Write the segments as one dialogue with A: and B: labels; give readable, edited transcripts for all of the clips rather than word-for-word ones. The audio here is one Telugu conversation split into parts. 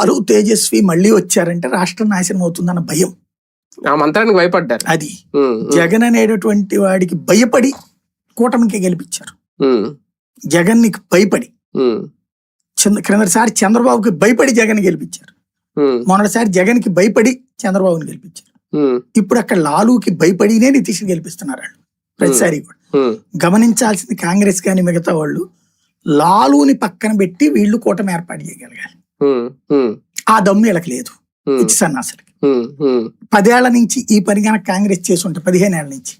A: లాలు తేజస్వి మళ్ళీ వచ్చారంటే రాష్ట్రం నాశనం అవుతుందన్న భయం.
B: ఆ మంత్రానికి భయపడ్డారు.
A: అది జగన్ అనేటటువంటి వాడికి భయపడి కూటమికి గెలిపించారు. జగన్ కి భయపడి క్రిందసారి చంద్రబాబుకి భయపడి జగన్ గెలిపించారు. మొన్నటిసారి జగన్ కి భయపడి చంద్రబాబుని గెలిపించారు. ఇప్పుడు అక్కడ లాలుకి భయపడినే నితీష్ గెలిపిస్తున్నారు వాళ్ళు ప్రతిసారి కూడా. గమనించాల్సింది కాంగ్రెస్ కానీ మిగతా వాళ్ళు లాలుని పక్కన పెట్టి వీళ్ళు కూటమి ఏర్పాటు చేయగలగాలి. ఆ దమ్ము వీళ్ళకి లేదు. సన్నాసులకి 10 ఏళ్ల నుంచి ఈ పని కనుక కాంగ్రెస్ చేసి ఉంటే 15 ఏళ్ల నుంచి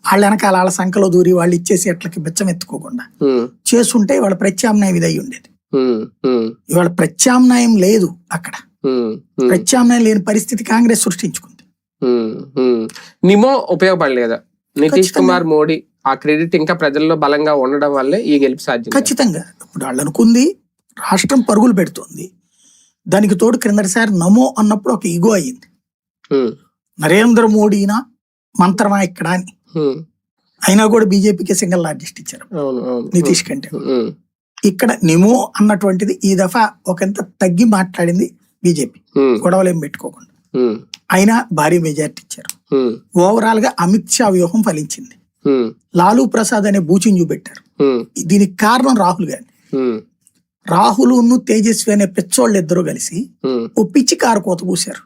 A: వాళ్ళ వెనకాల వాళ్ళ సంఖలో దూరి వాళ్ళు ఇచ్చేసి ఎట్లకి బిచ్చం ఎత్తుకోకుండా చేసుంటే వాళ్ళ ప్రత్యామ్నాయం ఇది అయి ఉండేది. ఇవాళ ప్రత్యామ్నాయం లేదు. అక్కడ ప్రత్యామ్నాయం లేని పరిస్థితి కాంగ్రెస్ సృష్టించుకుంది.
B: నిమో ఉపయోగపడలేదా? నితీష్ కుమార్ మోడీ ఆ క్రెడిట్ ఇంకా ప్రజల్లో బలంగా ఉండడం వల్లే ఈ గెలుపు సాధ్యం.
A: ఖచ్చితంగా. ఇప్పుడు వాళ్ళు అనుకుంది రాష్ట్రం పరుగులు పెడుతోంది. దానికి తోడు క్రిందటిసారి నమో అన్నప్పుడు ఒక ఈగో అయ్యింది. నరేంద్ర మోడీనా మంత్రమా ఇక్కడ అని. అయినా కూడా బీజేపీకి సింగిల్ లార్జెస్ట్ ఇచ్చారు నితీష్ కంటే. ఇక్కడ నిమో అన్నటువంటిది ఈ దఫా ఒకంత తగ్గి మాట్లాడింది బీజేపీ, గొడవలేం పెట్టుకోకుండా. అయినా భారీ మెజార్టీ ఇచ్చారు. ఓవరాల్ గా అమిత్ షా వ్యూహం ఫలించింది. లాలూ ప్రసాద్ అనే బూచిని చూపెట్టారు. దీనికి కారణం రాహుల్ గాంధీ. రాహుల్ తేజస్వి అనే పెచ్చోళ్ళు ఇద్దరు కలిసి ఓ పిచ్చి కారు కోత పూశారు.